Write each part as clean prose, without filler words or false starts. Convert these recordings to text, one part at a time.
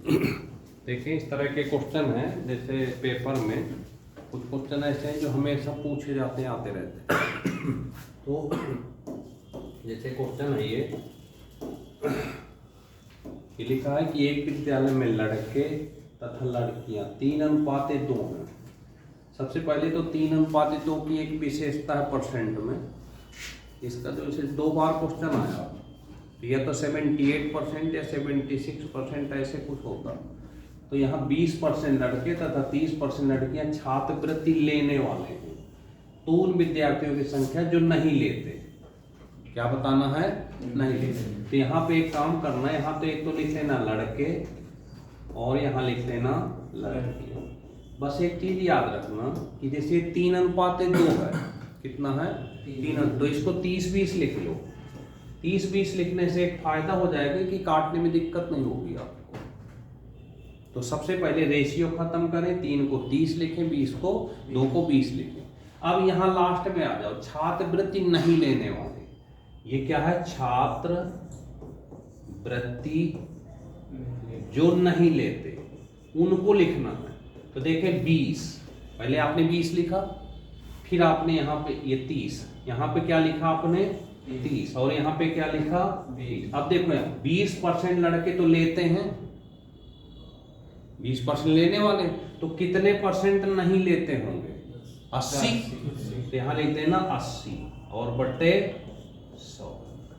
देखिए इस तरह के क्वेश्चन हैं, जैसे पेपर में कुछ क्वेश्चन ऐसे हैं जो हमेशा पूछे जाते हैं, आते रहते हैं। तो जैसे क्वेश्चन है ये लिखा है कि एक विद्यालय में लड़के तथा लड़कियां 3:2 हैं। सबसे पहले तो 3:2 की एक विशेषता है परसेंट में। इसका जो इसे 2 बार क्वेश्चन आया, या तो 78% या 76% ऐसे कुछ होता। तो यहाँ 20% लड़के तथा 30% लड़कियां छात्रवृत्ति लेने वाले हैं। तो उन विद्यार्थियों की संख्या जो नहीं लेते, क्या बताना है? नहीं लेते। तो यहाँ पे एक काम करना है, यहाँ तो एक तो लिख लेना लड़के और यहाँ लिख लेना लड़कियां। बस एक चीज याद रखना कि जैसे 3:2 है, कितना है? 3। तो इसको 30-20 लिख लो। 30-20 लिखने से एक फायदा हो जाएगा कि काटने में दिक्कत नहीं होगी आपको। तो सबसे पहले रेशियो खत्म करें, 3 को 30 लिखें, 20 को 2 को 20 लिखें। अब यहाँ लास्ट में आ जाओ, छात्रवृत्ति नहीं लेने वाले। ये क्या है? छात्र वृत्ति जो नहीं लेते उनको लिखना है। तो देखें 20, पहले आपने 20 लिखा, फिर आपने यहाँ पे ये 30, यहाँ पे क्या लिखा आपने? 30, और यहाँ पे क्या लिखा? 20। अब देखो 20% लड़के तो लेते हैं, 20% लेने वाले, तो कितने परसेंट नहीं लेते होंगे? 80। तो यहाँ लिख देना 80 और बट्टे 100।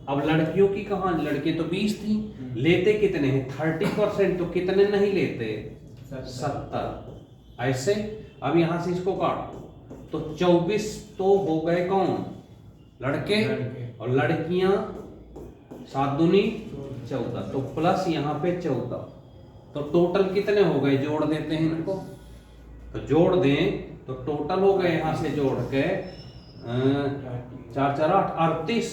अब लड़कियों की कहाँ? लड़के तो 20 थी, लेते कितने हैं? 30%। तो कितने नहीं लेते? 70। ऐसे अब यहां से इसको काट दो, तो 24 तो हो गए कौन? लड़के। और लड़कियां 7 दूनी 14, तो प्लस यहाँ पे 14। तो टोटल कितने हो गए? जोड़ देते हैं इनको, तो जोड़ दें तो टोटल हो गए यहां से जोड़ के 4 4 8 38।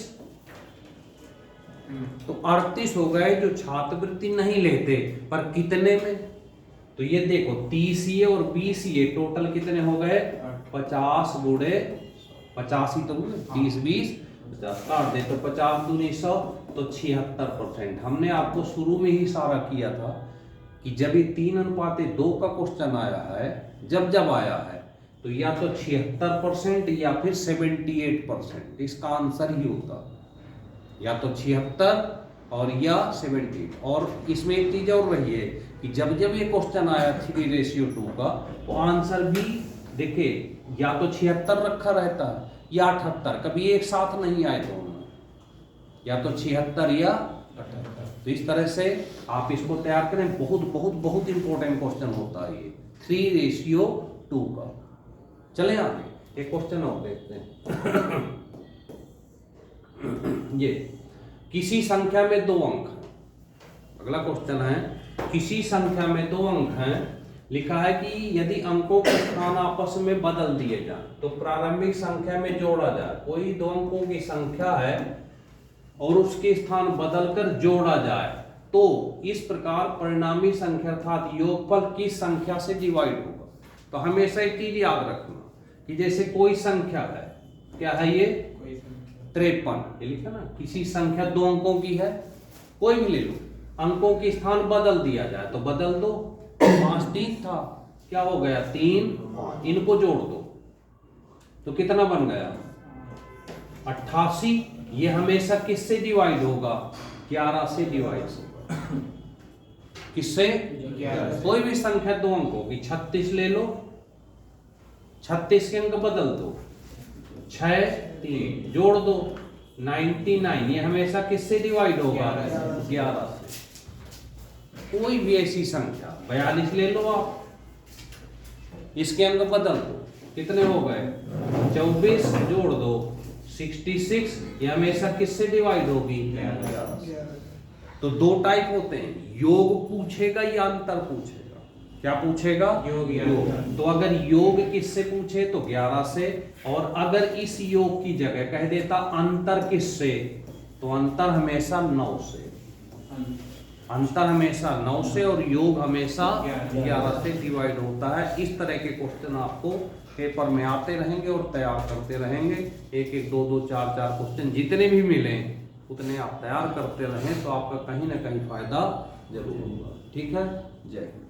तो 38 हो गए जो छात्रवृत्ति नहीं लेते, पर कितने में? तो ये देखो 30 ये और 20 ये, टोटल कितने हो गए? 50 गुणे 50 ही तो 30 20 50 काट दे तो 50 दूनी 100, तो 76%। हमने आपको शुरू में ही इशारा किया था कि जब ये 3:2 का क्वेश्चन आया है, जब आया है, तो या तो 76% या फिर 78%, इसका आंसर ही होता, या तो 76 और या 78। और इसमें एक चीज और रही है कि जब ये क्वेश्चन आया 3:2 का, तो आंसर भी देखिए या तो 76 रखा रहता है या 78, कभी एक साथ नहीं आए दोनों, या तो 76 या 78। तो इस तरह से आप इसको तैयार करें। बहुत बहुत बहुत इंपॉर्टेंट क्वेश्चन होता है ये 3:2 का। चले आगे एक क्वेश्चन और देखते हैं। ये किसी संख्या में 2 अंक हैं। अगला क्वेश्चन है, किसी संख्या में 2 अंक हैं। लिखा है कि यदि अंकों के स्थान आपस में बदल दिए जाएं तो प्रारंभिक संख्या में जोड़ा जाए। कोई 2 अंकों की संख्या है और उसके स्थान बदलकर जोड़ा जाए, तो इस प्रकार परिणामी संख्या अर्थात योगफल किस संख्या से डिवाइड होगा। तो हमेशा एक चीज याद रखना कि जैसे कोई संख्या है, क्या है ये? 53, ये लिखा ना, किसी संख्या 2 अंकों की है, कोई भी ले लो, अंकों के स्थान बदल दिया जाए तो बदल दो। 5 3 था, क्या हो गया? 3 5, इनको जोड़ दो तो कितना बन गया? 88। ये हमेशा किससे डिवाइड होगा? 11 से डिवाइड होगा। किससे? 11। कोई भी संख्या 2 अंकों की, 36 ले लो, 36 के अंक बदल दो, 6 3 जोड़ दो 99। ये हमेशा किससे डिवाइड होगा? 11 से। कोई भी ऐसी संख्या 42 ले लो आप, इसके अंक बदल दो, कितने हो गए? 24 जोड़ दो 66। ये हमेशा किससे डिवाइड होगी? 11 से। तो 2 टाइप होते हैं, योग पूछेगा या अंतर पूछेगा। क्या पूछेगा? योग। तो अगर योग किससे पूछे तो 11 से, और अगर इस योग की जगह कह देता अंतर किससे, तो अंतर हमेशा 9 से। अंतर हमेशा 9 से और योग हमेशा 11 से डिवाइड होता है। इस तरह के क्वेश्चन आपको पेपर में आते रहेंगे और तैयार करते रहेंगे। 1 1 2 2 4 4 क्वेश्चन जितने भी मिले उतने आप तैयार करते रहें, तो आपका कहीं ना कहीं फायदा जरूर होगा। ठीक है। जय हिंद।